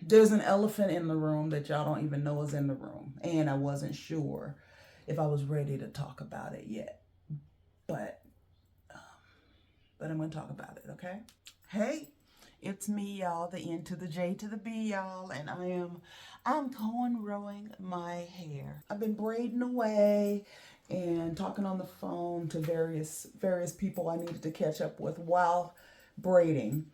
There's an elephant in the room that y'all don't even know is in the room. And I wasn't sure if I was ready to talk about it yet. But I'm going to talk about it, okay? Hey, it's me, y'all, the N to the J to the B, y'all, and I'm cornrowing my hair. I've been braiding away and talking on the phone to various people I needed to catch up with while braiding.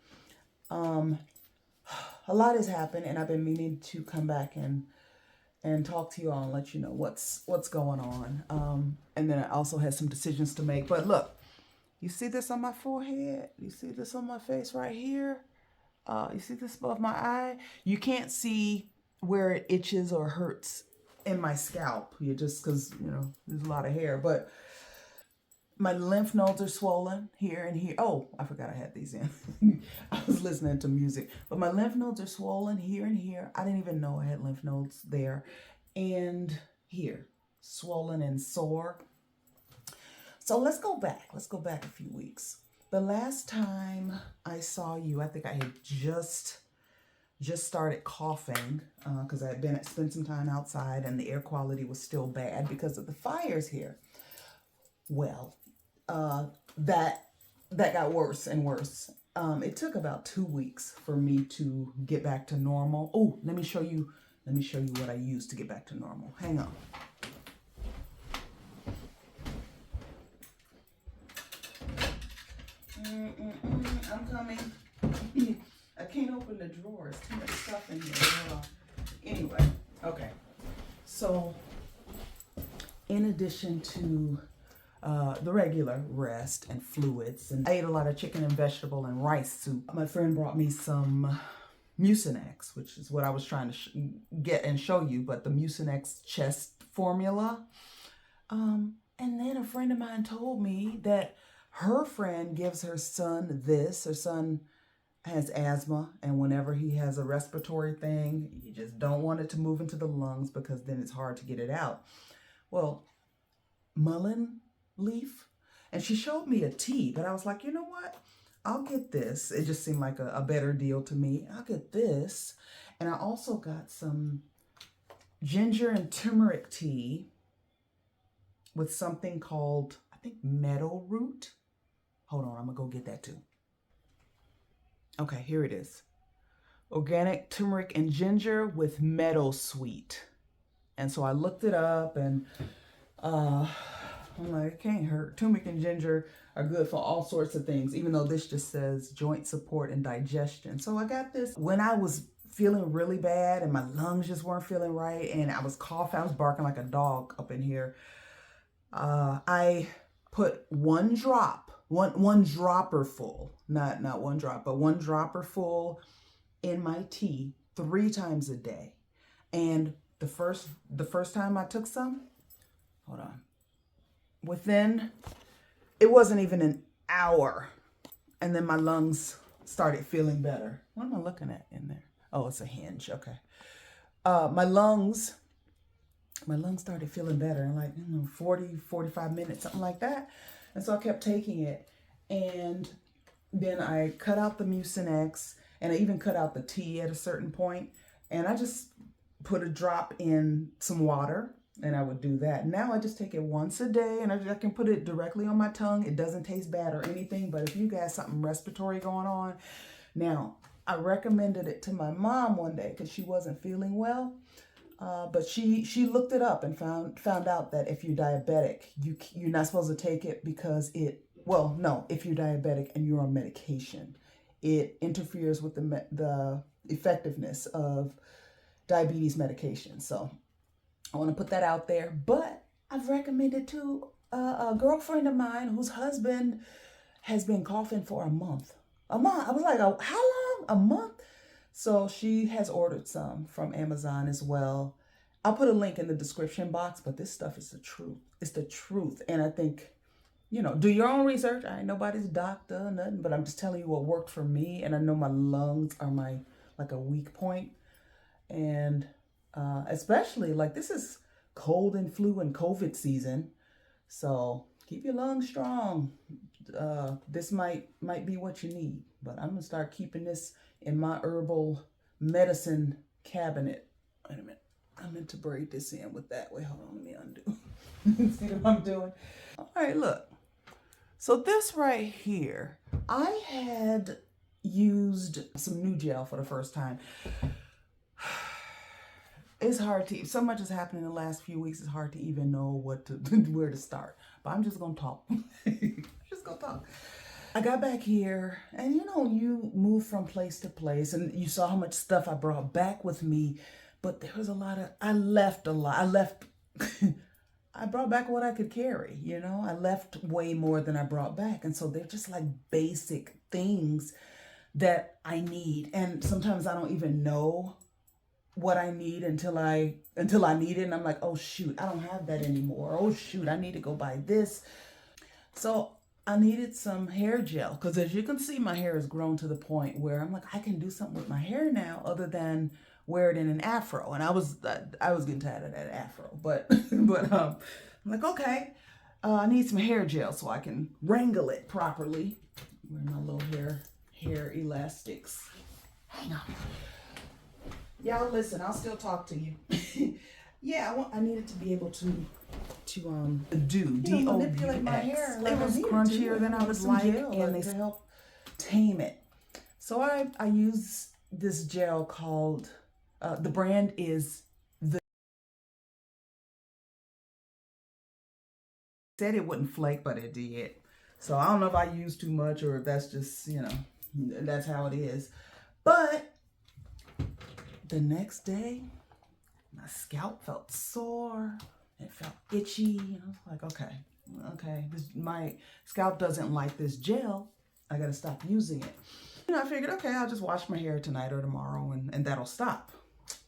A lot has happened, and I've been meaning to come back and talk to you all and let you know what's going on. And then I also had some decisions to make. But look, you see this on my forehead? You see this on my face right here? You see this above my eye? You can't see where it itches or hurts in my scalp. You just, because, you know, there's a lot of hair. But my lymph nodes are swollen here and here. Oh, I forgot I had these in. I was listening to music. But my lymph nodes are swollen here and here. I didn't even know I had lymph nodes there. And here, swollen and sore. So let's go back. Let's go back a few weeks. The last time I saw you, I think I had just started coughing because I had spent some time outside and the air quality was still bad because of the fires here. Well, that got worse and worse. It took about 2 weeks for me to get back to normal. Oh, let me show you what I used to get back to normal. Hang on. I'm coming. I can't open the drawers. Too much stuff in here. Anyway, okay. So, in addition to the regular rest and fluids, and I ate a lot of chicken and vegetable and rice soup. My friend brought me some Mucinex, which is what I was trying to get and show you, but the Mucinex chest formula. And then a friend of mine told me that her friend gives her son this. Her son has asthma, and whenever he has a respiratory thing, you just don't want it to move into the lungs because then it's hard to get it out. Well, mullein leaf, and she showed me a tea, but I was like, you know what? I'll get this. It just seemed like a better deal to me. I'll get this. And I also got some ginger and turmeric tea with something called, I think, meadow root. Hold on, I'm gonna go get that too. Okay, here it is. Organic turmeric and ginger with meadow sweet. And so I looked it up and I'm like, it can't hurt. Turmeric and ginger are good for all sorts of things, even though this just says joint support and digestion. So I got this when I was feeling really bad and my lungs just weren't feeling right and I was coughing. I was barking like a dog up in here. I put one dropper full, not one drop, but one dropper full in my tea 3 times a day. And the first time I took some, hold on, it wasn't even an hour, and then my lungs started feeling better. What am I looking at in there? Oh, it's a hinge. Okay. My lungs started feeling better in like 40, 45 minutes, something like that. And so I kept taking it. And then I cut out the Mucinex, and I even cut out the tea at a certain point. And I just put a drop in some water, and I would do that. Now I just take it once a day, and I can put it directly on my tongue. It doesn't taste bad or anything, but if you got something respiratory going on. Now, I recommended it to my mom one day because she wasn't feeling well. But she looked it up and found out that if you're diabetic, you're not supposed to take it because if you're diabetic and you're on medication, it interferes with the effectiveness of diabetes medication. So I want to put that out there. But I've recommended to a girlfriend of mine whose husband has been coughing for a month. I was like, how long? A month? So she has ordered some from Amazon as well. I'll put a link in the description box, but this stuff is the truth. It's the truth. And I think, do your own research. I ain't nobody's doctor or nothing, but I'm just telling you what worked for me. And I know my lungs are like a weak point. And especially this is cold and flu and COVID season. So keep your lungs strong. This might be what you need, but I'm gonna start keeping this in my herbal medicine cabinet. Wait a minute. I meant to braid this in with that. Wait, hold on. Let me undo. See what I'm doing? All right, look. So this right here, I had used some new gel for the first time. It's hard to, so much has happened in the last few weeks, it's hard to even know where to start. But I'm just gonna talk. Just gonna talk. I got back here, and you know, you move from place to place, and you saw how much stuff I brought back with me, but there was a lot of, I left a lot. I brought back what I could carry, you know? I left way more than I brought back. And so they're just like basic things that I need. And sometimes I don't even know what I need until I need it. And I'm like, oh shoot, I don't have that anymore. Oh shoot, I need to go buy this. So I needed some hair gel, because as you can see, my hair has grown to the point where I'm like, I can do something with my hair now other than wear it in an afro. And I was getting tired of that afro, but I'm like, okay, I need some hair gel so I can wrangle it properly. Wear my little hair elastics. Hang on. Y'all listen, I'll still talk to you. Yeah, I needed to be able to manipulate my hair. Like it was crunchier than I would like, and they help tame it. So I use this gel called, the brand is said it wouldn't flake, but it did. So I don't know if I used too much or if that's just, you know, that's how it is. But the next day, my scalp felt sore. It felt itchy. And I was like, okay, my scalp doesn't like this gel. I got to stop using it. You know, I figured, okay, I'll just wash my hair tonight or tomorrow and that'll stop.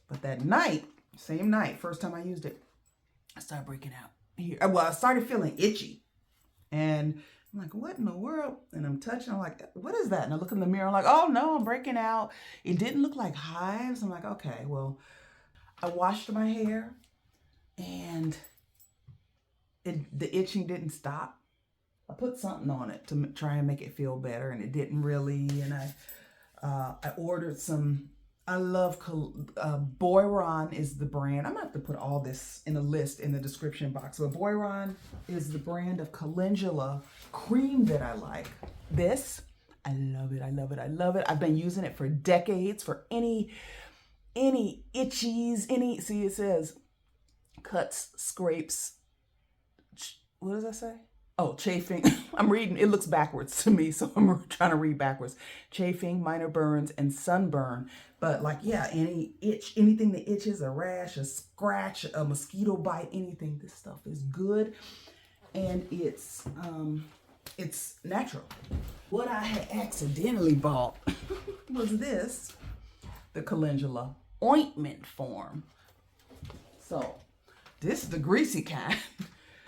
But that night, same night, first time I used it, I started breaking out here. Well, I started feeling itchy. And I'm like, what in the world? And I'm touching, I'm like, what is that? And I look in the mirror, I'm like, oh no, I'm breaking out. It didn't look like hives. I'm like, okay, well, I washed my hair and the itching didn't stop. I put something on it to try and make it feel better, and it didn't really. And I ordered some, I love, Boiron is the brand. I'm gonna have to put all this in a list in the description box. But Boiron is the brand of Calendula cream that I like. This, I love it, I love it, I love it. I've been using it for decades for any itchies, see it says cuts, scrapes, what does that say? Oh, chafing. I'm reading, it looks backwards to me, so I'm trying to read backwards. Chafing, minor burns, and sunburn. But like, yeah, any itch, anything that itches, a rash, a scratch, a mosquito bite, anything, this stuff is good. And it's natural. What I had accidentally bought was this, the Calendula ointment form. So this is the greasy kind.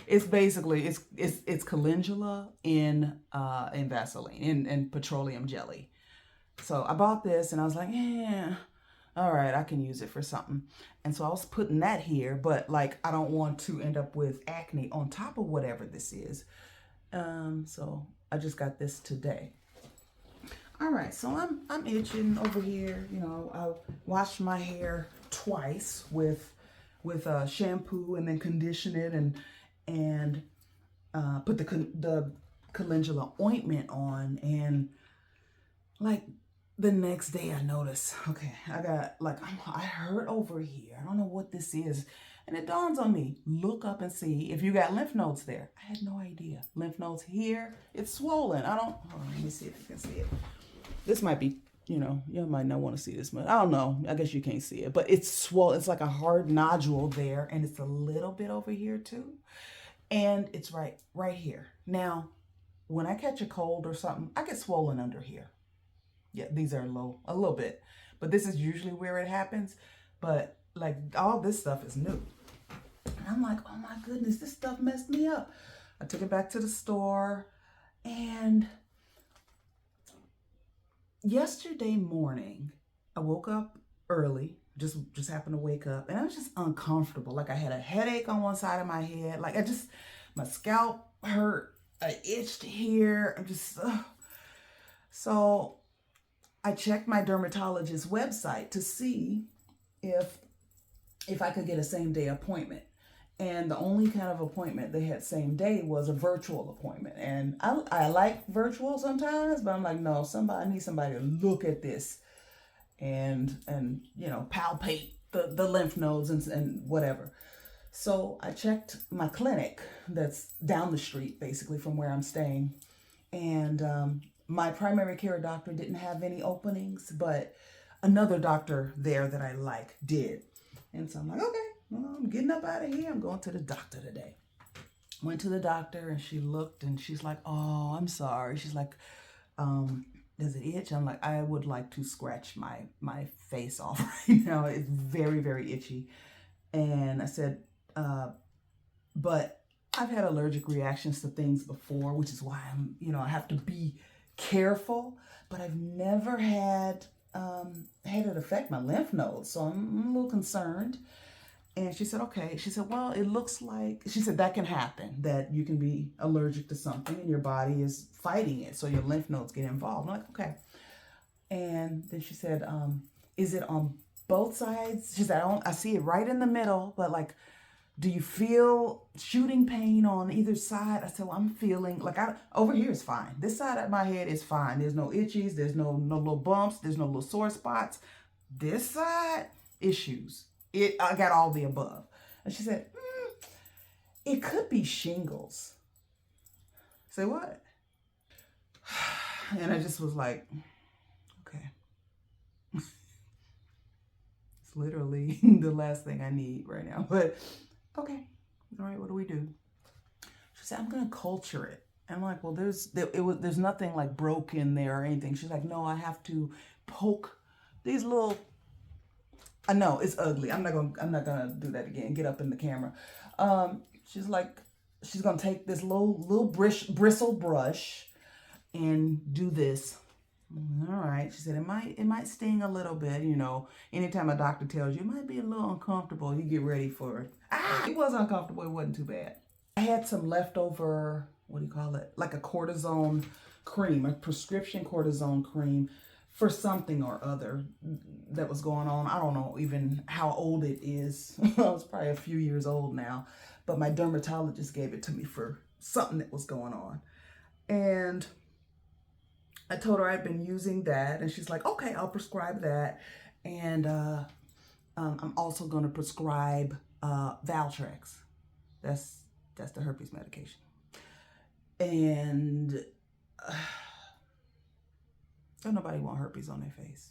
It's basically, it's calendula in Vaseline, in petroleum jelly. So I bought this and I was like, yeah, all right, I can use it for something. And so I was putting that here, but like, I don't want to end up with acne on top of whatever this is. So I just got this today. All right, so I'm itching over here. You know, I washed my hair twice with shampoo and then condition it and put the calendula ointment on, and like the next day I noticed, okay, I got like, I hurt over here. I don't know what this is. And it dawns on me, look up and see if you got lymph nodes there. I had no idea. Lymph nodes here, it's swollen. Hold on, let me see if you can see it. This might be, you know, you might not want to see this much. I don't know. I guess you can't see it, but it's swollen. It's like a hard nodule there, and it's a little bit over here too. And it's right here. Now, when I catch a cold or something, I get swollen under here. Yeah, these are low, a little bit. But this is usually where it happens. But like all this stuff is new. And I'm like, oh my goodness, this stuff messed me up. I took it back to the store. And yesterday morning, I woke up early. Just happened to wake up, and I was just uncomfortable. Like I had a headache on one side of my head. Like my scalp hurt. I itched here. I'm just, so I checked my dermatologist's website to see if I could get a same day appointment. And the only kind of appointment they had same day was a virtual appointment. And I like virtual sometimes, but I'm like, no, I need somebody to look at this and you know, palpate the lymph nodes and whatever. So I checked my clinic that's down the street, basically, from where I'm staying. And my primary care doctor didn't have any openings, but another doctor there that I like did. And so I'm like, okay, well, I'm getting up out of here. I'm going to the doctor today. Went to the doctor and she looked and she's like, oh, I'm sorry. She's like, does it itch? I'm like, I would like to scratch my face off right now. It's very, very itchy. And I said, but I've had allergic reactions to things before, which is why I have to be careful, but I've never had it affect my lymph nodes. So I'm a little concerned. And she said, okay. She said, well, it looks like, she said, that can happen, that you can be allergic to something and your body is fighting it. So your lymph nodes get involved. I'm like, okay. And then she said, is it on both sides? She said, I see it right in the middle, but like, do you feel shooting pain on either side? I said, well, I'm feeling like over here is fine. This side of my head is fine. There's no itchies. There's no little bumps. There's no little sore spots. This side, issues. I got all the above. And she said, it could be shingles. Say what? And I just was like, okay. It's literally the last thing I need right now. But okay, all right, what do we do? She said, I'm gonna culture it. And I'm like, well, there's nothing like broken there or anything. She's like, no, I have to poke these little. I know it's ugly. I'm not gonna do that again. Get up in the camera. She's like, she's gonna take this little bristle brush and do this. All right. She said it might sting a little bit. You know, anytime a doctor tells you it might be a little uncomfortable, you get ready for it. It was uncomfortable. It wasn't too bad. I had some leftover, what do you call it? Like a cortisone cream, a prescription cortisone cream for something or other that was going on. I don't know even how old it is. It's probably a few years old now, but my dermatologist gave it to me for something that was going on. And I told her I'd been using that, and she's like, okay, I'll prescribe that. And I'm also going to prescribe Valtrex. That's the herpes medication. And don't nobody want herpes on their face.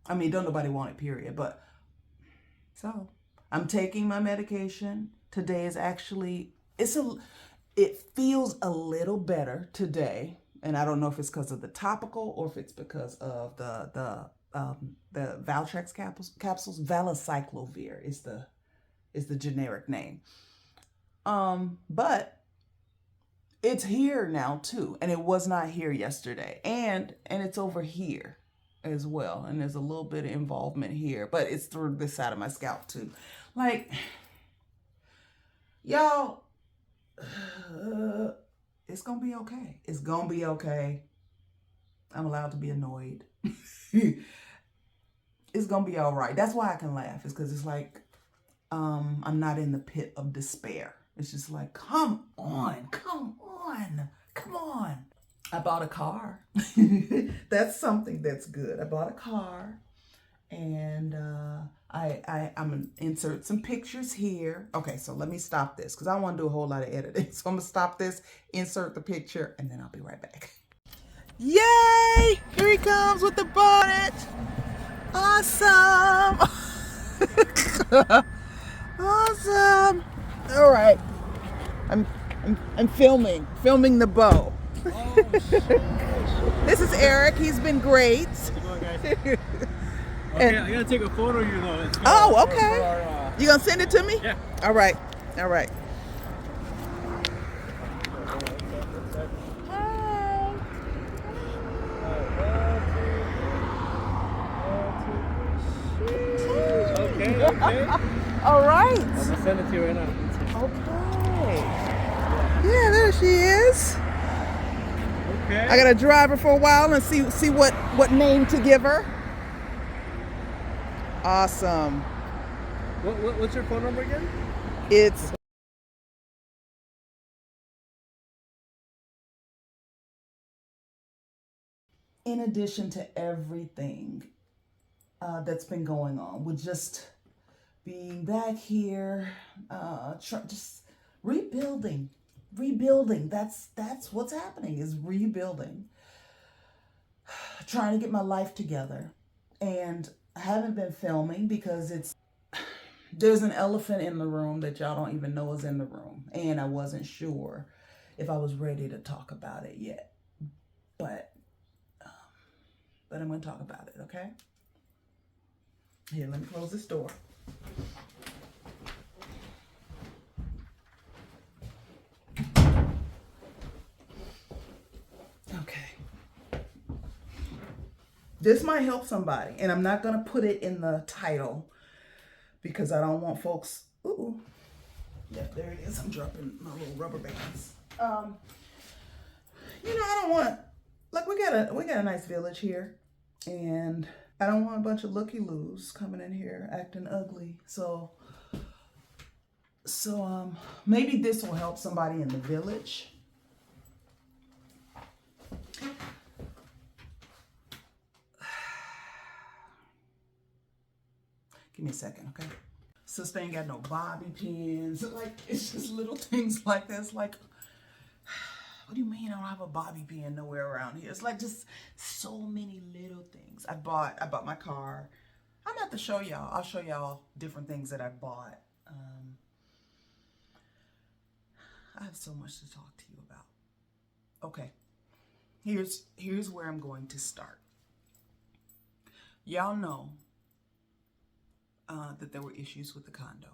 I mean, don't nobody want it, period. But so I'm taking my medication. Today is actually, it feels a little better today. And I don't know if it's because of the topical or if it's because of the Valtrex capsules. Valacyclovir is the generic name. But it's here now too, and it was not here yesterday, and it's over here as well, and there's a little bit of involvement here, but it's through this side of my scalp too. Like, y'all, it's gonna be okay. It's gonna be okay. I'm allowed to be annoyed. It's gonna be all right. That's why I can laugh. It's because it's like I'm not in the pit of despair. It's just like, come on. I bought a car. That's something that's good. I bought a car, and I'm gonna insert some pictures here. Okay, so let me stop this because I don't want to do a whole lot of editing. So I'm gonna stop this, insert the picture, and then I'll be right back. Yay! Here he comes with the bonnet. Awesome. Awesome. All right. I'm filming the bow. Oh, this is Eric. He's been great. How's it going, guys? Okay, I gotta take a photo of you though. Oh, okay. You gonna send it to me? Yeah. All right. Hi. Okay. All right. I'm gonna send it to you right now. Okay. Yeah, there she is. Okay. I gotta drive her for a while and see what name to give her. Awesome. What's your phone number again? It's in addition to everything that's been going on with just being back here, just rebuilding. That's what's happening, is rebuilding. Trying to get my life together. And I haven't been filming because there's an elephant in the room that y'all don't even know is in the room. And I wasn't sure if I was ready to talk about it yet. But I'm going to talk about it, okay? Here, let me close this door. Okay. This might help somebody, and I'm not going to put it in the title because I don't want folks... Ooh. Yep, there it is. I'm dropping my little rubber bands. You know, I don't want... Like, we got a nice village here, and I don't want a bunch of looky-loos coming in here acting ugly. So maybe this will help somebody in the village. Give me a second, okay? Sister ain't got no bobby pins. Like, it's just little things like this. Like, what do you mean I don't have a bobby pin nowhere around here? It's like just so many little things. I bought my car. I'm about to show y'all. I'll show y'all different things that I bought. I have so much to talk to you about. Okay, here's where I'm going to start. Y'all know that there were issues with the condo.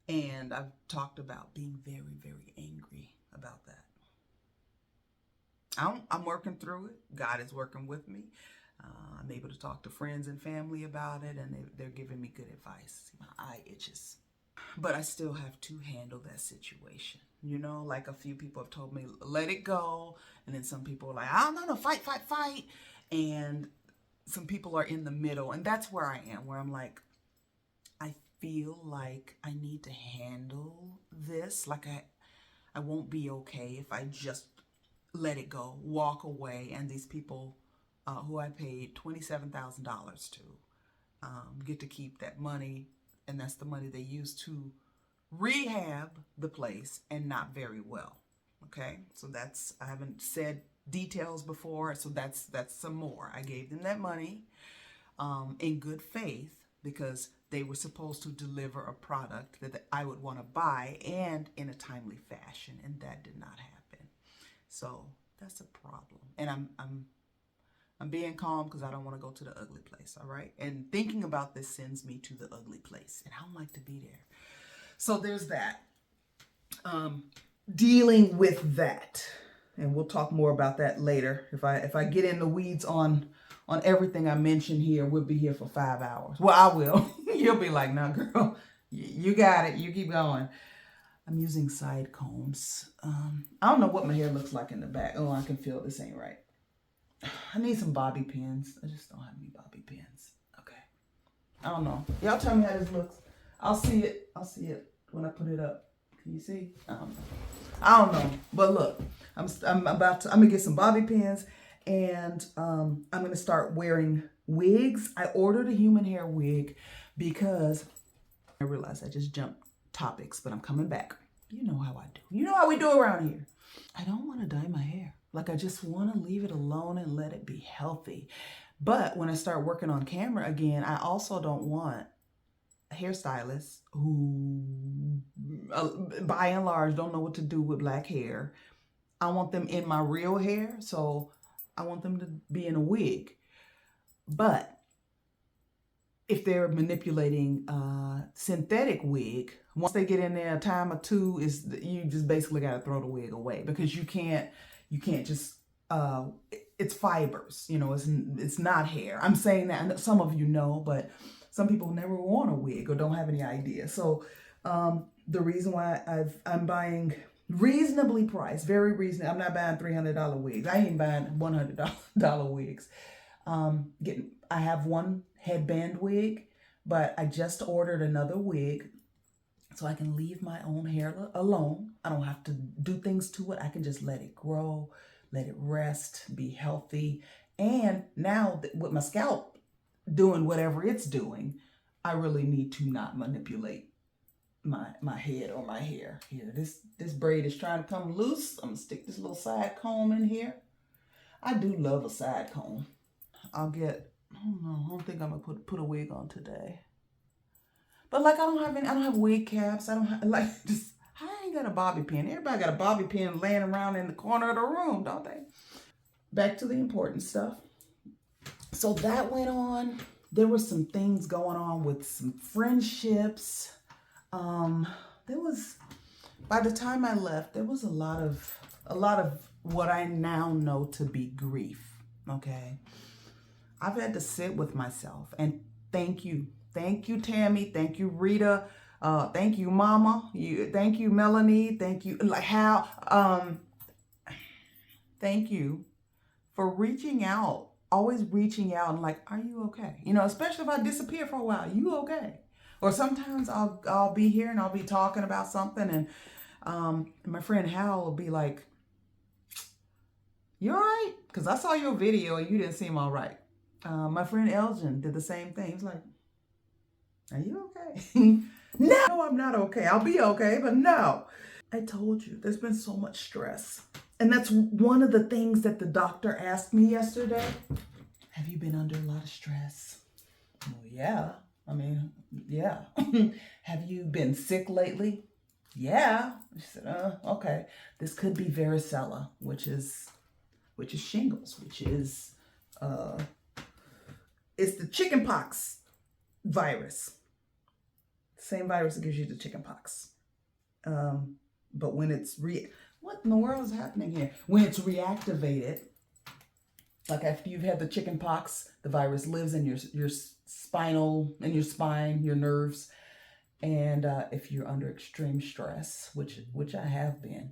And I've talked about being very, very angry about that. I'm working through it. God is working with me. I'm able to talk to friends and family about it, and they're giving me good advice. My eye itches. But I still have to handle that situation. You know, like a few people have told me, let it go. And then some people are like, oh, no, fight. And some people are in the middle. And that's where I am, where I'm like, I feel like I need to handle this. Like I won't be okay if I just let it go, walk away. And these people who I paid $27,000 to get to keep that money. And that's the money they use to rehab the place, and not very well. Okay, so I haven't said details before, so that's some more. I gave them that money in good faith because they were supposed to deliver a product that I would want to buy and in a timely fashion, and that did not happen. So that's a problem, and I'm being calm because I don't want to go to the ugly place, all right? And thinking about this sends me to the ugly place, and I don't like to be there. So there's that. Dealing with that, and we'll talk more about that later. If I get in the weeds on everything I mentioned here, we'll be here for 5 hours. Well, I will. You'll be like, no, girl, you got it. You keep going. I'm using side combs. I don't know what my hair looks like in the back. Oh, I can feel this ain't right. I need some bobby pins. I just don't have any bobby pins. Okay. I don't know. Y'all tell me how this looks. I'll see it when I put it up. Can you see? I don't know. But look, I'm gonna get some bobby pins, and I'm gonna start wearing wigs. I ordered a human hair wig because I realized I just jumped topics, but I'm coming back. You know how I do. You know how we do around here. I don't want to dye my hair. Like, I just want to leave it alone and let it be healthy. But when I start working on camera again, I also don't want hairstylists who, by and large, don't know what to do with black hair. I want them in my real hair, so I want them to be in a wig. But if they're manipulating synthetic wig, once they get in there a time or two, you just basically got to throw the wig away, because you can't just it's fibers, you know, it's not hair. I'm saying that, and some of you know, but some people never worn a wig or don't have any idea. So the reason why I'm buying reasonably priced, very reasonable. I'm not buying $300 wigs. I ain't buying $100 wigs. I have one headband wig, but I just ordered another wig so I can leave my own hair alone. I don't have to do things to it. I can just let it grow, let it rest, be healthy. And now with my scalp doing whatever it's doing, I really need to not manipulate my head or my hair. Here, this braid is trying to come loose. I'm gonna stick this little side comb in here. I do love a side comb. I don't think I'm gonna put a wig on today. But like I don't have wig caps. I ain't got a bobby pin. Everybody got a bobby pin laying around in the corner of the room, don't they? Back to the important stuff. So that went on. There were some things going on with some friendships. By the time I left, there was a lot of what I now know to be grief. Okay. I've had to sit with myself, and thank you, Tammy. Thank you, Rita. Thank you, Mama. Thank you, Melanie. Thank you, thank you for reaching out, always reaching out and like, are you okay? You know, especially if I disappear for a while, you okay? Or sometimes I'll be here and I'll be talking about something, and my friend Hal will be like, you all right? Because I saw your video and you didn't seem all right. My friend Elgin did the same thing. He's like, are you okay? No, I'm not okay. I'll be okay, but no. I told you, there's been so much stress. And that's one of the things that the doctor asked me yesterday. Have you been under a lot of stress? Well, yeah. I mean, yeah. Have you been sick lately? Yeah. She said, okay. This could be varicella, which is shingles, which is it's the chickenpox virus. Same virus that gives you the chickenpox. But when it's what in the world is happening here? When it's reactivated, like after you've had the chickenpox, the virus lives in your spinal, in your spine, your nerves. And if you're under extreme stress, which I have been,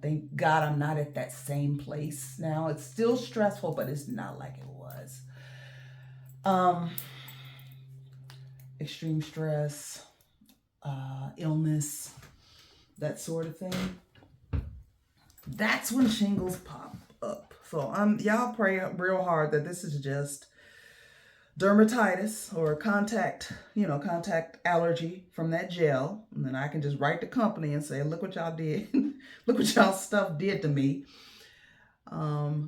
thank God I'm not at that same place now. It's still stressful, but it's not like it was. Extreme stress, illness, that sort of thing. That's when shingles pop up. So y'all pray real hard that this is just dermatitis or contact allergy from that gel. And then I can just write the company and say, look what y'all did. Look what y'all stuff did to me.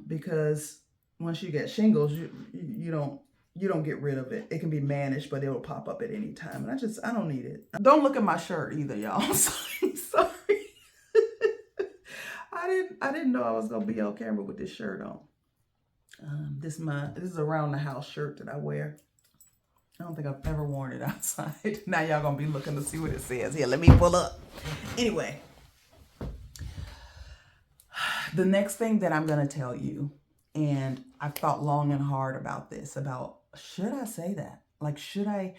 Because once you get shingles, you don't get rid of it. It can be managed, but it will pop up at any time. And I don't need it. Don't look at my shirt either, y'all. I'm sorry. I didn't know I was gonna be on camera with this shirt on. This is a around the house shirt that I wear. I don't think I've ever worn it outside. Now y'all gonna be looking to see what it says. Here, let me pull up. Anyway, the next thing that I'm gonna tell you, and I've thought long and hard about this, about should I say that? Like, should I?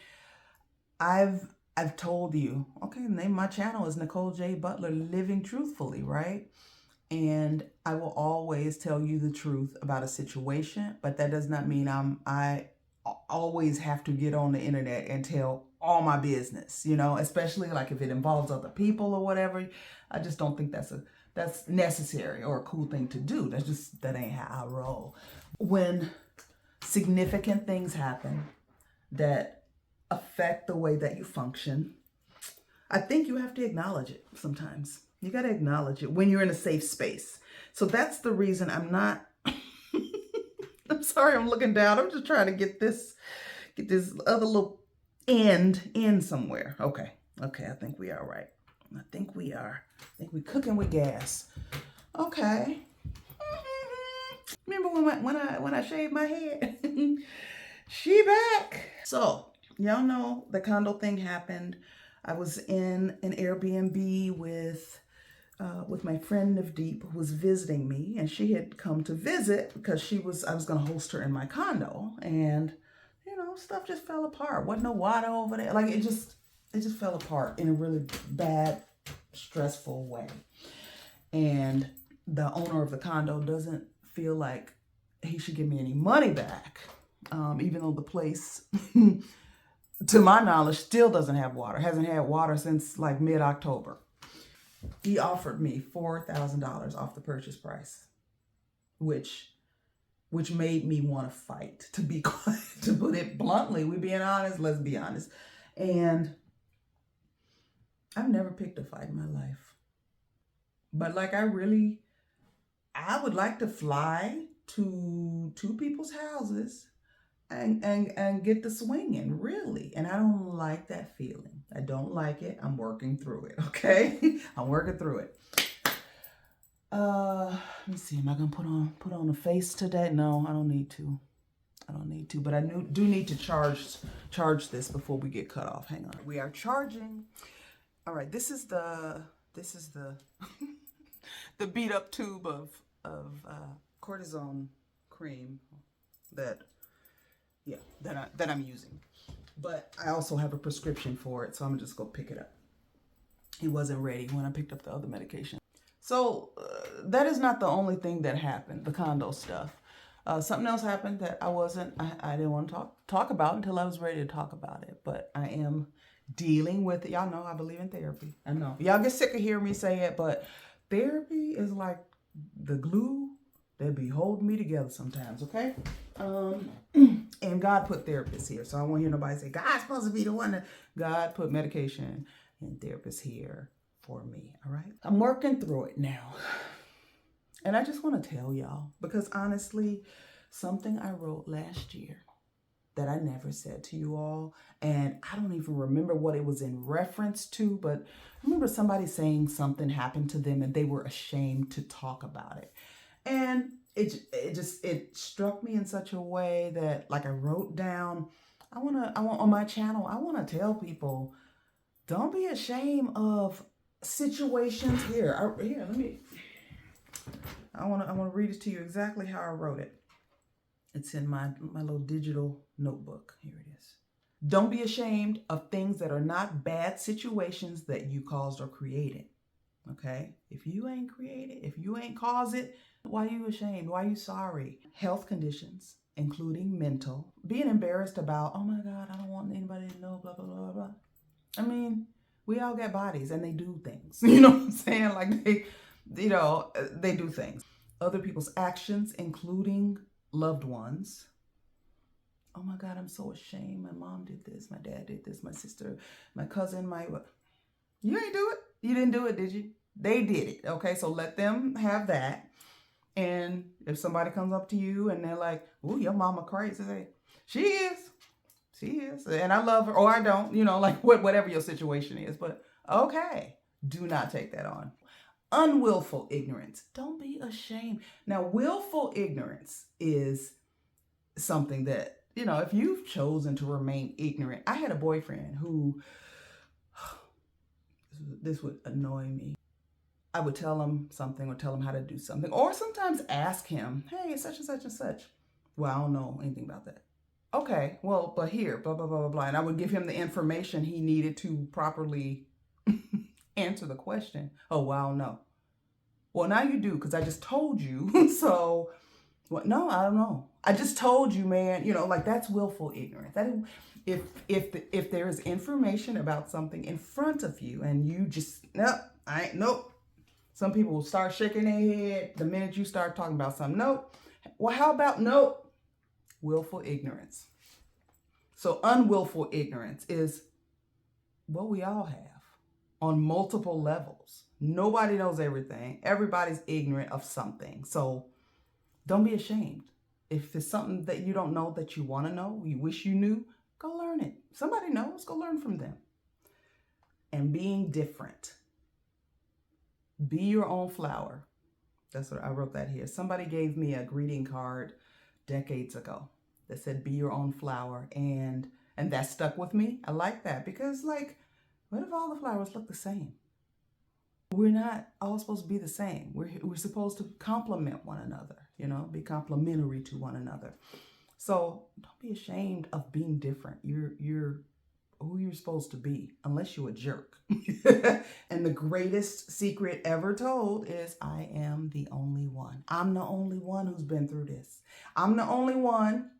I've told you, okay, the name of my channel is NicoleJButler, Living Truthfully, right? And I will always tell you the truth about a situation, but that does not mean I always have to get on the internet and tell all my business, especially like if it involves other people or whatever. I just don't think that's necessary or a cool thing to do. That ain't how I roll. When significant things happen that affect the way that you function, I think you have to acknowledge it sometimes. You got to acknowledge it when you're in a safe space. So that's the reason I'm not, I'm sorry, I'm looking down. I'm just trying to get this other little end in somewhere. Okay, I think we are right. I think we cooking with gas. Okay. Remember when I shaved my head? She back. So y'all know the condo thing happened. I was in an Airbnb with my friend Navdeep, who was visiting me, and she had come to visit because I was going to host her in my condo, and stuff just fell apart. Wasn't no water over there. Like, it just, it just fell apart in a really bad, stressful way. And the owner of the condo doesn't feel like he should give me any money back, even though the place, to my knowledge, still doesn't have water. Hasn't had water since like mid-October. He offered me $4,000 off the purchase price, which made me want to fight, to be quiet, to put it bluntly. We being honest, let's be honest. And I've never picked a fight in my life. But like I would like to fly to two people's houses and get the swinging, really. And I don't like that feeling. I don't like it. I'm working through it, okay? I'm working through it. Let me see. Am I gonna put on a face today? No, I don't need to. But I do need to charge this before we get cut off. Hang on. We are charging. All right. This is the the beat up tube of cortisone cream that I'm using. But I also have a prescription for it, so I'm just gonna pick it up. It wasn't ready when I picked up the other medication. So that is not the only thing that happened, the condo stuff. Something else happened that I didn't want to talk about until I was ready to talk about it. But I am dealing with it. Y'all know I believe in therapy. I know. Y'all get sick of hearing me say it, but therapy is like the glue that be holding me together sometimes, okay? And God put therapists here. So I won't hear nobody say, God's supposed to be the one that... God put medication and therapists here for me, all right? I'm working through it now. And I just want to tell y'all, because honestly, something I wrote last year that I never said to you all, and I don't even remember what it was in reference to, but I remember somebody saying something happened to them and they were ashamed to talk about it. And it struck me in such a way that, like, I wrote down, I want on my channel, I want to tell people, don't be ashamed of situations. I want to read it to you exactly how I wrote it. It's in my little digital notebook. Here it is. Don't be ashamed of things that are not bad situations that you caused or created. Okay? If you ain't created, if you ain't caused it, why are you ashamed? Why are you sorry? Health conditions, including mental. Being embarrassed about, oh my God, I don't want anybody to know, blah, blah, blah, blah. I mean, we all got bodies and they do things. You know what I'm saying? Like they do things. Other people's actions, including loved ones. Oh my God, I'm so ashamed. My mom did this. My dad did this. My sister, my cousin, you ain't do it. You didn't do it, did you? They did it. Okay, so let them have that. And if somebody comes up to you and they're like, "Ooh, your mama crazy," say, She is. And I love her, or I don't, like whatever your situation is. But okay, do not take that on. Unwillful ignorance. Don't be ashamed. Now, willful ignorance is something that, if you've chosen to remain ignorant. I had a boyfriend who, this would annoy me. I would tell him something or tell him how to do something, or sometimes ask him, hey, such and such and such. Well, I don't know anything about that. Okay, well, but here, blah, blah, blah, blah, blah. And I would give him the information he needed to properly answer the question. Oh, well, I don't know. Well, now you do, because I just told you. So, well, no, I don't know. I just told you, man. Like, that's willful ignorance. That is, if there is information about something in front of you and you just, nope. Some people will start shaking their head the minute you start talking about something. Nope. Well, how about nope? Willful ignorance. So unwillful ignorance is what we all have on multiple levels. Nobody knows everything. Everybody's ignorant of something. So don't be ashamed. If it's something that you don't know that you want to know, you wish you knew, go learn it. Somebody knows, go learn from them. And being different. Be your own flower. That's what I wrote that here. Somebody gave me a greeting card decades ago that said, be your own flower. And that stuck with me. I like that because, like, what if all the flowers look the same? We're not all supposed to be the same. We're supposed to complement one another, be complementary to one another. So don't be ashamed of being different. You're who you're supposed to be unless you're a jerk. And the greatest secret ever told is I am the only one. I'm the only one who's been through this. I'm the only one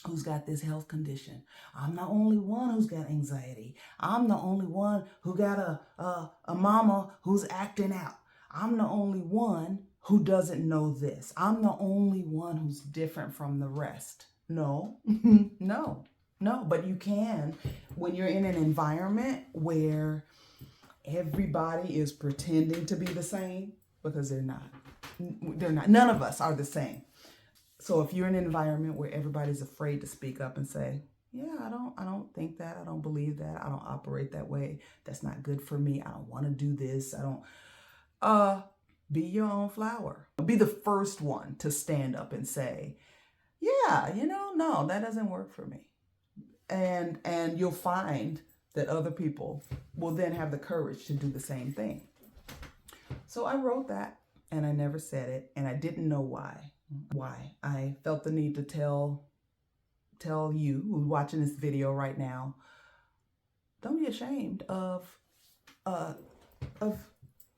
who's got this health condition. I'm the only one who's got anxiety. I'm the only one who got a mama who's acting out. I'm the only one who doesn't know this. I'm the only one who's different from the rest. No, no, but you can when you're in an environment where everybody is pretending to be the same, because they're not. They're not. None of us are the same. So if you're in an environment where everybody's afraid to speak up and say, yeah, I don't think that, I don't believe that, I don't operate that way, that's not good for me, I don't want to do this, I don't, be your own flower. Be the first one to stand up and say, yeah, no, that doesn't work for me. And you'll find that other people will then have the courage to do the same thing. So I wrote that and I never said it, and I didn't know why. I felt the need to tell you who's watching this video right now, don't be ashamed of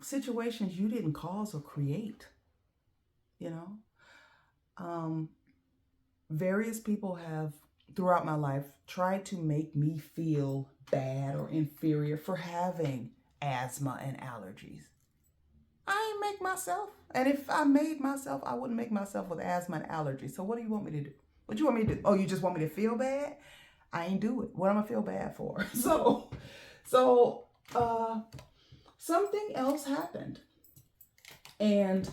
situations you didn't cause or create. Various people have throughout my life tried to make me feel bad or inferior for having asthma and allergies. I ain't make myself. And if I made myself, I wouldn't make myself with asthma and allergies. So what do you want me to do? What you want me to do? Oh, you just want me to feel bad? I ain't do it. What am I feel bad for? So something else happened. And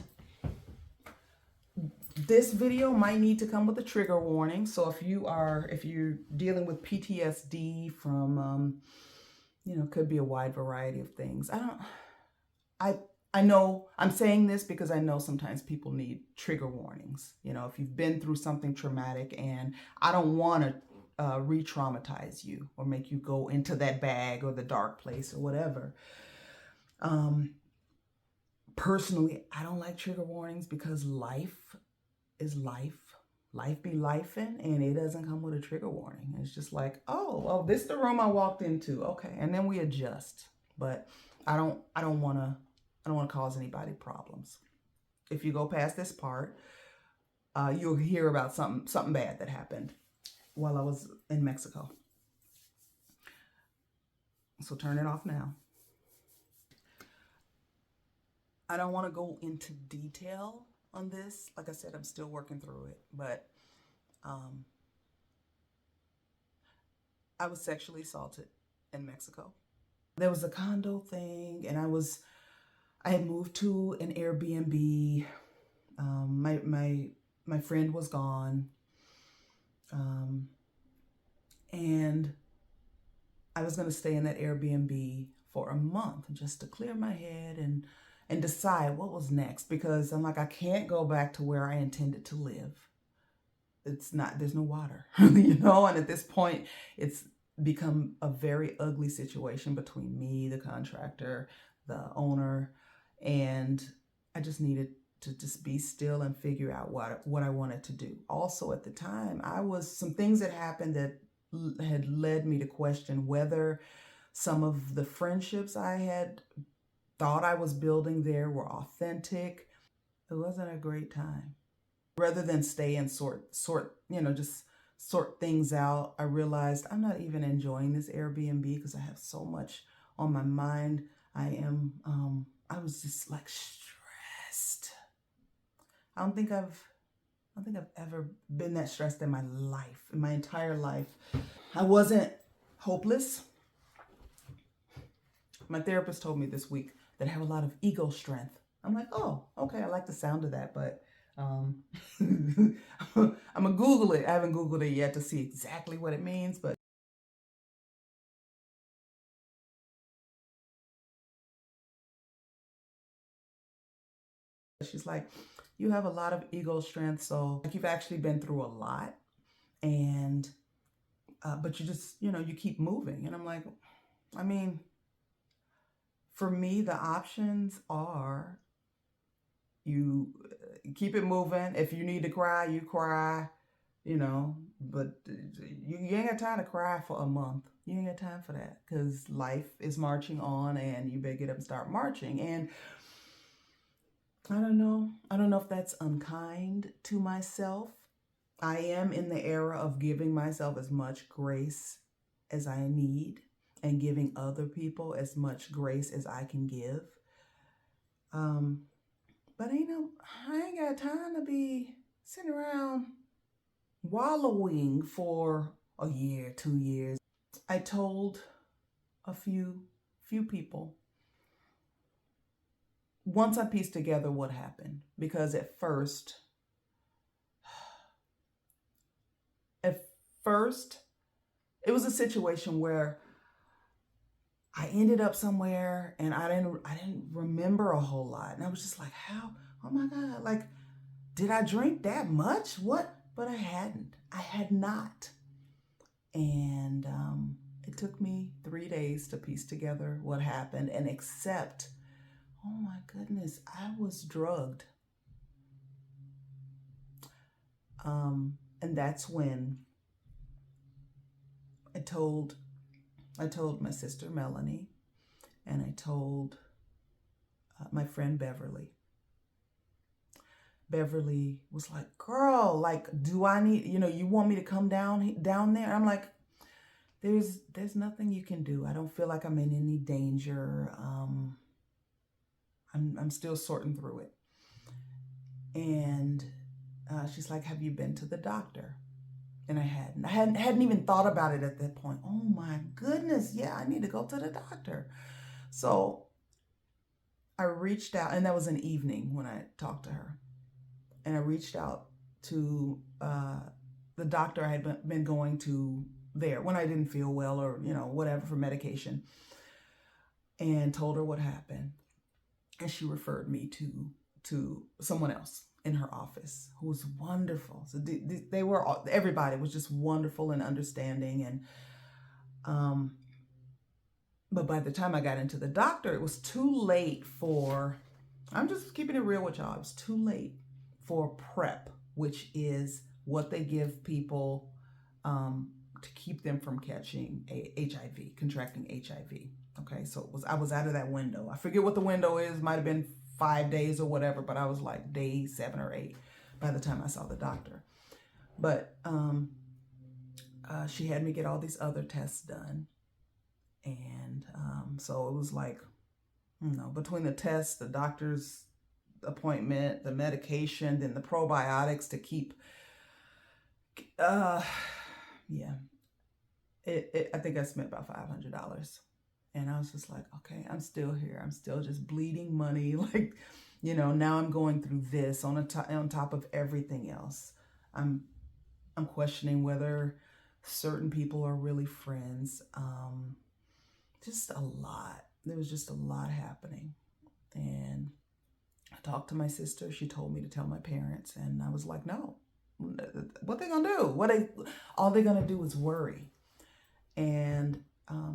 this video might need to come with a trigger warning. So if you're dealing with PTSD from, could be a wide variety of things. I know I'm saying this because I know sometimes people need trigger warnings. If you've been through something traumatic, and I don't want to re-traumatize you or make you go into that bag or the dark place or whatever. Personally, I don't like trigger warnings because life is life. Life be lifing, and it doesn't come with a trigger warning. It's just like, oh, this is the room I walked into. Okay, and then we adjust. But I don't want to cause anybody problems. If you go past this part, you'll hear about something bad that happened while I was in Mexico. So turn it off now. I don't want to go into detail on this. Like I said, I'm still working through it, but I was sexually assaulted in Mexico. There was a condo thing, and I had moved to an Airbnb. My friend was gone. And I was going to stay in that Airbnb for a month just to clear my head and decide what was next, because I'm like, I can't go back to where I intended to live. There's no water, and at this point it's become a very ugly situation between me, the contractor, the owner, and I just needed to just be still and figure out what I wanted to do. Also at the time, some things that happened that had led me to question whether some of the friendships I had thought I was building there were authentic. It wasn't a great time. Rather than stay and just sort things out, I realized I'm not even enjoying this Airbnb because I have so much on my mind. I was just like stressed. I don't think I've ever been that stressed in my entire life. I wasn't hopeless. My therapist told me this week that I have a lot of ego strength. I'm like, oh, okay, I like the sound of that, but I'm gonna Google it. I haven't Googled it yet to see exactly what it means, but she's like, you have a lot of ego strength, so like you've actually been through a lot, and but you just, you keep moving. And I'm like, for me, the options are you keep it moving. If you need to cry, you cry, but You ain't got time to cry for a month. You ain't got time for that, because life is marching on, and you better get up and start marching. And I don't know if that's unkind to myself. I am in the era of giving myself as much grace as I need and giving other people as much grace as I can give. But I ain't got time to be sitting around wallowing for a year, 2 years. I told a few people once I pieced together what happened, because at first it was a situation where I ended up somewhere and I didn't remember a whole lot. And I was just like, how? Oh my God, like, did I drink that much? What? But I hadn't. I had not. And it took me 3 days to piece together what happened and accept, oh my goodness, I was drugged. And that's when I told my sister Melanie, and I told my friend Beverly. Beverly was like, girl, like, do I need, you want me to come down there? I'm like, there's nothing you can do. I don't feel like I'm in any danger. I'm still sorting through it. And she's like, have you been to the doctor? And I hadn't even thought about it at that point. Oh my goodness, yeah, I need to go to the doctor. So I reached out, and that was an evening when I talked to her. And I reached out to the doctor I had been going to there when I didn't feel well, or whatever, for medication, and told her what happened. And she referred me to someone else in her office who was wonderful. So everybody was just wonderful and understanding. And but by the time I got into the doctor, it was too late for, I'm just keeping it real with y'all, it was too late for PrEP, which is what they give people to keep them from catching contracting HIV. Okay, so I was out of that window. I forget what the window is, might have been 5 days or whatever, but I was like day 7 or 8 by the time I saw the doctor. But she had me get all these other tests done. And so it was like, between the tests, the doctor's appointment, the medication, then the probiotics to keep, I think I spent about $500. And I was just like, okay, I'm still here. I'm still just bleeding money. Like, now I'm going through this on top of everything else. I'm questioning whether certain people are really friends. Just a lot. There was just a lot happening. And I talked to my sister. She told me to tell my parents. And I was like, no, what they gonna do? All they're gonna do is worry. And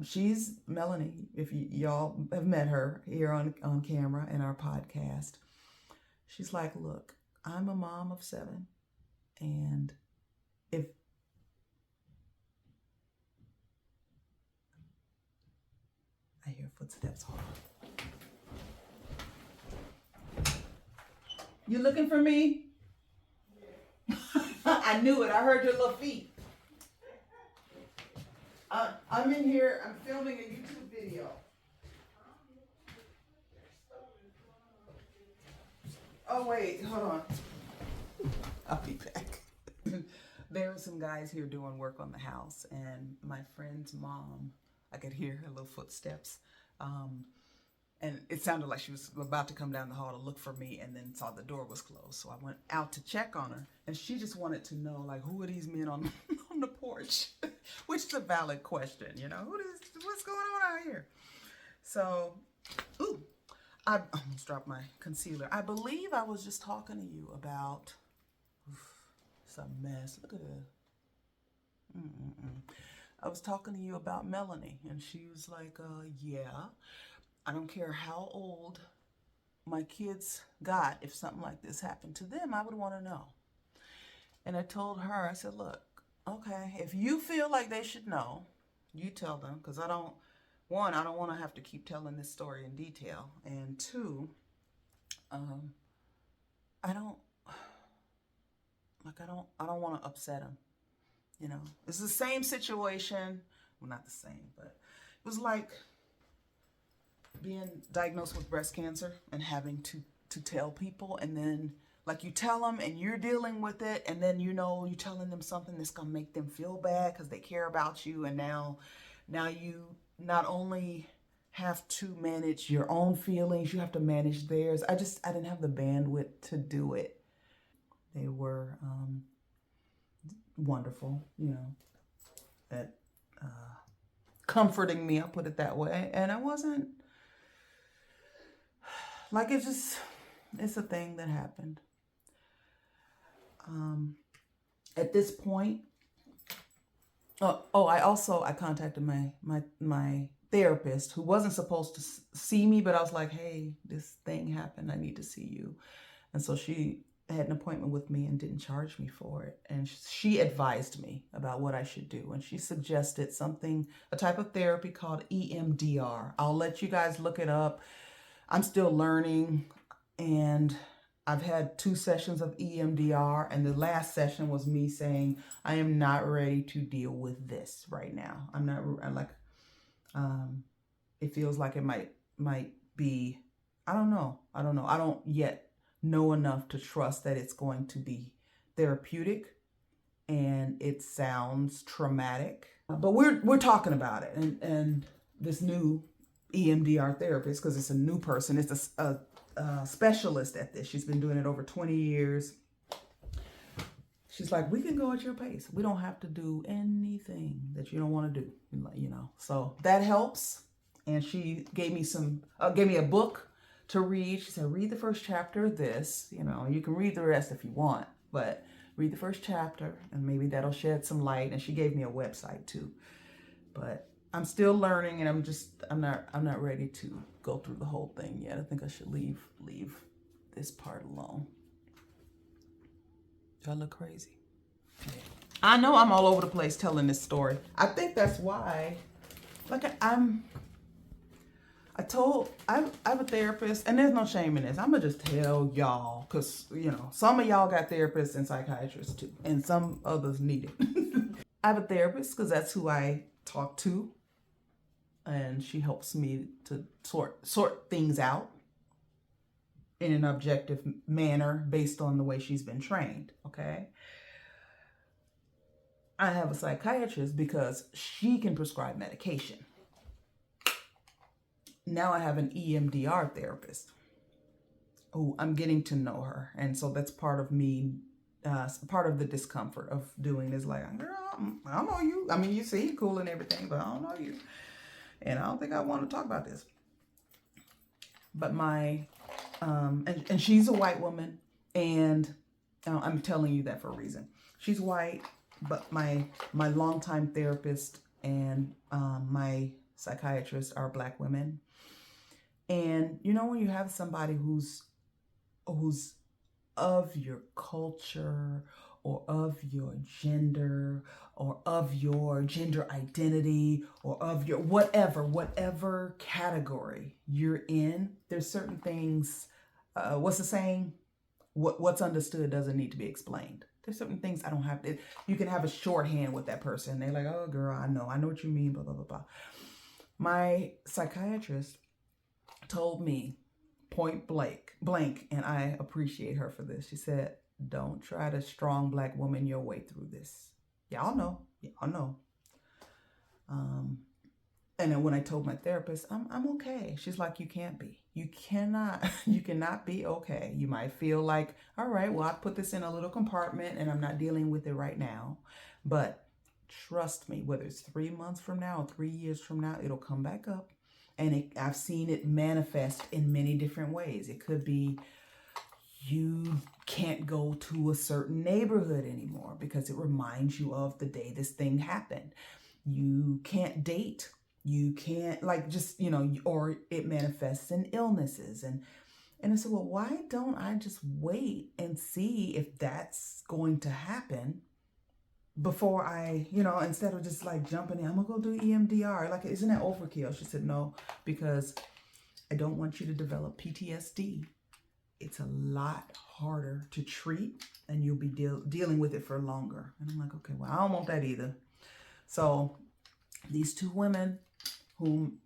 she's Melanie, if y'all have met her here on camera in our podcast. She's like, look, I'm a mom of 7. And if I hear footsteps, hold on. You looking for me? I knew it. I heard your little feet. I'm in here. I'm filming a YouTube video. Oh, wait. Hold on. I'll be back. There were some guys here doing work on the house, and my friend's mom, I could hear her little footsteps. And it sounded like she was about to come down the hall to look for me, and then saw the door was closed. So I went out to check on her, and she just wanted to know, like, who are these men on the porch? Which is a valid question, what's going on out here? So, I almost dropped my concealer. I believe I was just talking to you about, it's a mess. Look at it. I was talking to you about Melanie, and she was like, yeah, I don't care how old my kids got. If something like this happened to them, I would want to know. And I told her, I said, look, Okay, if you feel like they should know, you tell them, because I don't want to have to keep telling this story in detail, and two, I don't I don't want to upset them. You know, it's the same situation. Well, not the same, but it was like being diagnosed with breast cancer and having to tell people, and then like you tell them and you're dealing with it, and then you know you're telling them something that's gonna make them feel bad because they care about you, and now you not only have to manage your own feelings, you have to manage theirs. I didn't have the bandwidth to do it. They were wonderful, you know, at comforting me, I'll put it that way. And I wasn't like, it's a thing that happened. At this point, I contacted my therapist, who wasn't supposed to see me, but I was like, hey, this thing happened, I need to see you. And so she had an appointment with me and didn't charge me for it. And she advised me about what I should do. And she suggested a type of therapy called EMDR. I'll let you guys look it up. I'm still learning, and I've had 2 sessions of EMDR, and the last session was me saying, I am not ready to deal with this right now. It feels like it might be, I don't know. I don't yet know enough to trust that it's going to be therapeutic, and it sounds traumatic. But we're talking about it, and this new EMDR therapist, because it's a new person, it's a specialist at this. She's been doing it over 20 years. She's like, we can go at your pace. We don't have to do anything that you don't want to do, you know. So that helps. And she gave me a book to read. She said, read the first chapter of this. You know, you can read the rest if you want, but read the first chapter, and maybe that'll shed some light. And she gave me a website too. But I'm still learning, and I'm not ready to go through the whole thing yet. I think I should leave this part alone. Do I look crazy? Yeah. I know I'm all over the place telling this story. I think that's why, like, I have a therapist, and there's no shame in this. I'm gonna just tell y'all, because, you know, some of y'all got therapists and psychiatrists too, and some others need it. I have a therapist because that's who I talk to, and she helps me to sort things out in an objective manner based on the way she's been trained, okay? I have a psychiatrist because she can prescribe medication. Now I have an EMDR therapist. Oh, I'm getting to know her. And so that's part of me, part of the discomfort of doing is like, girl, I don't know you. I mean, you seem cool and everything, but I don't know you. And I don't think I want to talk about this. But and she's a white woman, and I'm telling you that for a reason. She's white, but my longtime therapist and my psychiatrist are Black women. And you know, when you have somebody who's of your culture, or of your gender, or of your gender identity, or of your whatever category you're in, there's certain things, what's the saying? What's understood doesn't need to be explained. There's certain things I don't have to, you can have a shorthand with that person. They're like, oh girl, I know what you mean, blah, blah, blah, blah. My psychiatrist told me point blank, and I appreciate her for this. She said, don't try to strong Black woman your way through this. Y'all know. And then when I told my therapist, I'm okay. She's like, you can't be. You cannot be okay. You might feel like, all right, well, I put this in a little compartment and I'm not dealing with it right now. But trust me, whether it's 3 months from now or 3 years from now, it'll come back up. And I've seen it manifest in many different ways. It could be you can't go to a certain neighborhood anymore because it reminds you of the day this thing happened. You can't date. You can't, like, just, you know, or it manifests in illnesses. And I said, well, why don't I just wait and see if that's going to happen before I, instead of just like jumping in, I'm gonna go do EMDR. Like, isn't that overkill? She said, no, because I don't want you to develop PTSD. It's a lot harder to treat and you'll be dealing with it for longer. And I'm like, okay, well, I don't want that either. So these two women whom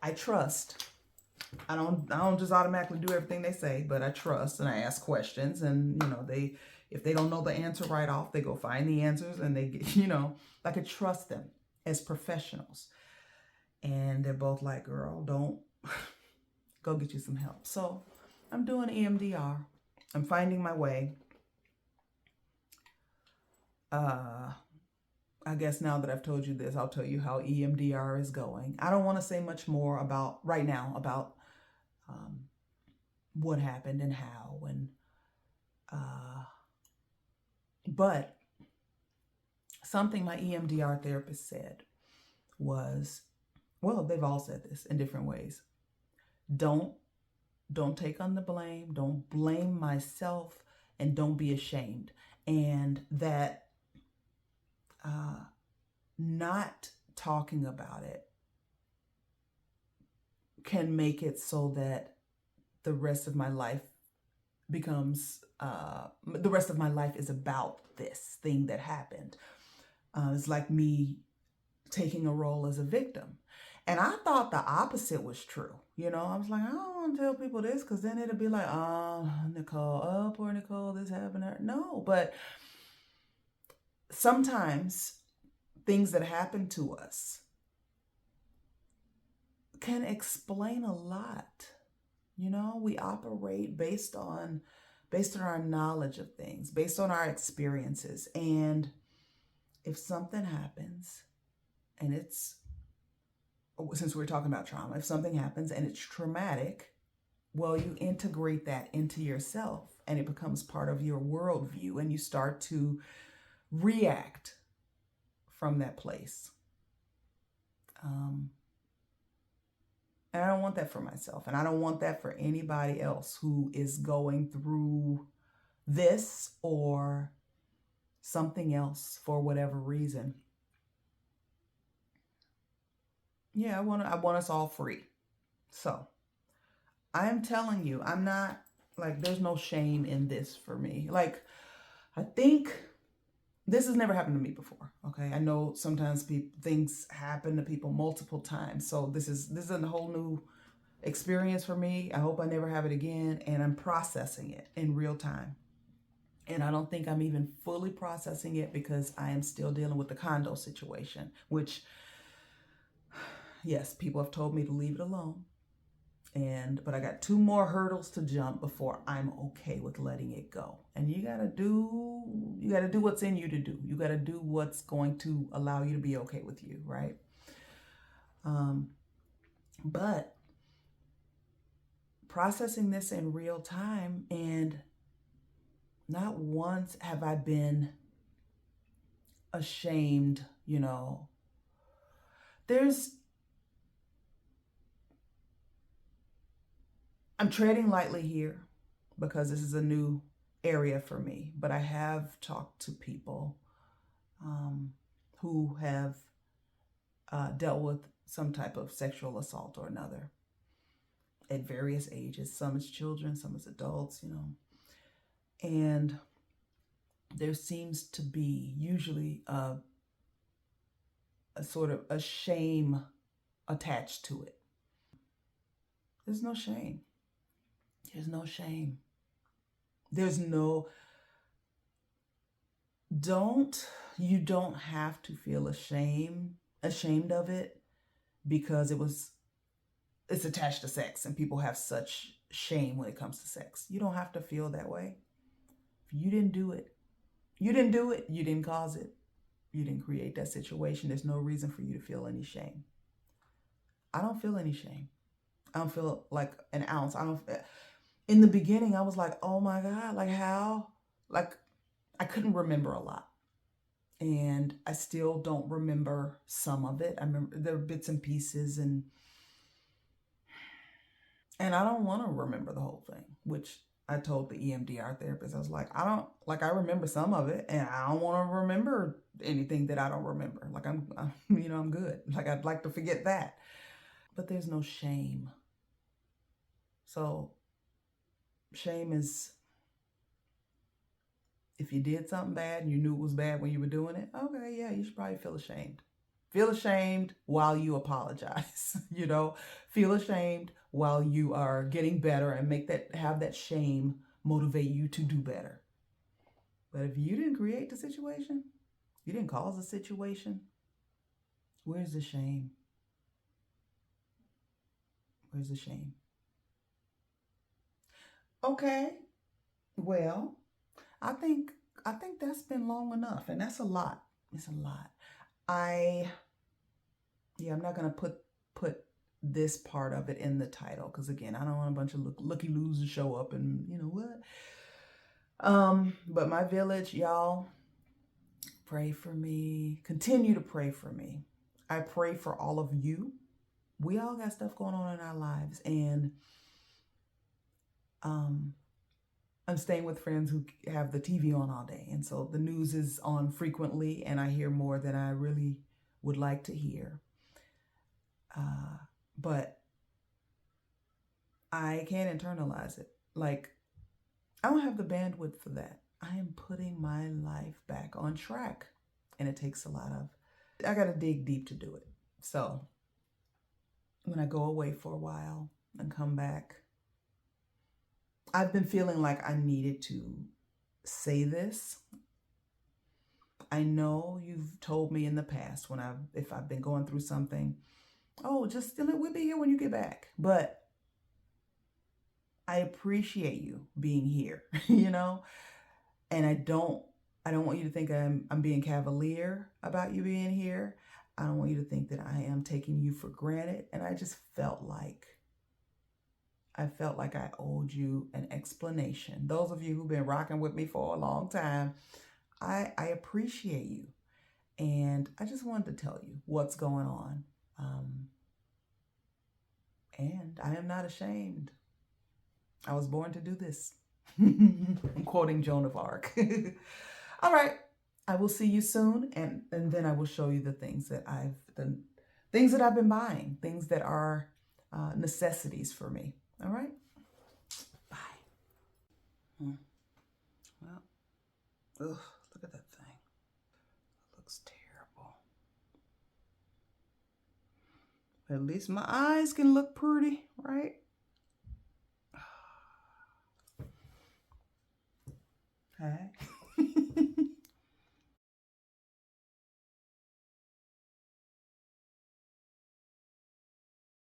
I trust, I don't just automatically do everything they say, but I trust and I ask questions, and if they don't know the answer right off, they go find the answers, and they get, like, I trust them as professionals. And they're both like, girl, don't go get you some help. So I'm doing EMDR. I'm finding my way. I guess now that I've told you this, I'll tell you how EMDR is going. I don't want to say much more about right now about what happened and how, and but something my EMDR therapist said was, well, they've all said this in different ways. Don't take on the blame. Don't blame myself, and don't be ashamed. And that not talking about it can make it so that the rest of my life becomes, the rest of my life is about this thing that happened. It's like me taking a role as a victim. And I thought the opposite was true. I was like, I don't want to tell people this because then it'll be like, oh, Nicole, oh, poor Nicole, this happened to her. No, but sometimes things that happen to us can explain a lot. We operate based on our knowledge of things, based on our experiences. And if something happens, and since we're talking about trauma, if something happens and it's traumatic, well, you integrate that into yourself and it becomes part of your worldview, and you start to react from that place. And I don't want that for myself, and I don't want that for anybody else who is going through this or something else for whatever reason. Yeah, I want us all free. So I am telling you, I'm not like, there's no shame in this for me. Like, I think this has never happened to me before. Okay. I know sometimes things happen to people multiple times. So this is a whole new experience for me. I hope I never have it again. And I'm processing it in real time. And I don't think I'm even fully processing it because I am still dealing with the condo situation, which, yes, people have told me to leave it alone. But I got 2 more hurdles to jump before I'm okay with letting it go. And you gotta do what's in you to do. You gotta do what's going to allow you to be okay with you, right? But processing this in real time, and not once have I been ashamed, I'm treading lightly here because this is a new area for me, but I have talked to people who have dealt with some type of sexual assault or another at various ages, some as children, some as adults, and there seems to be usually a sort of a shame attached to it. There's no shame. There's no shame. You don't have to feel ashamed of it because it's attached to sex, and people have such shame when it comes to sex. You don't have to feel that way. If you didn't do it, you didn't cause it. You didn't create that situation. There's no reason for you to feel any shame. I don't feel any shame. I don't feel like an ounce. In the beginning, I was like, oh my God, like how? Like, I couldn't remember a lot. And I still don't remember some of it. I remember there were bits and pieces, and I don't want to remember the whole thing, which I told the EMDR therapist, I was like, I remember some of it, and I don't want to remember anything that I don't remember. Like I'm good. Like I'd like to forget that. But there's no shame. So shame is if you did something bad and you knew it was bad when you were doing it, okay, yeah, you should probably feel ashamed. Feel ashamed while you apologize, feel ashamed while you are getting better and have that shame motivate you to do better. But if you didn't create the situation, you didn't cause the situation, where's the shame? Where's the shame? Okay, well, I think that's been long enough, and that's a lot. It's a lot. I'm not gonna put this part of it in the title because again, I don't want a bunch of looky-loos to show up and you know what. But my village, y'all, pray for me. Continue to pray for me. I pray for all of you. We all got stuff going on in our lives, and I'm staying with friends who have the TV on all day, and so the news is on frequently, and I hear more than I really would like to hear. But I can't internalize it. Like, I don't have the bandwidth for that. I am putting my life back on track, and it takes a lot of, I got to dig deep to do it. So when I go away for a while and come back, I've been feeling like I needed to say this. I know you've told me in the past if I've been going through something, oh, just we'll be here when you get back. But I appreciate you being here, and I don't want you to think I'm being cavalier about you being here. I don't want you to think that I am taking you for granted. And I just felt like I owed you an explanation. Those of you who've been rocking with me for a long time, I appreciate you. And I just wanted to tell you what's going on. And I am not ashamed. I was born to do this. I'm quoting Joan of Arc. All right. I will see you soon. And then I will show you the things that I've been buying, things that are necessities for me. All right. Bye. Well, look at that thing. It looks terrible. At least my eyes can look pretty, right?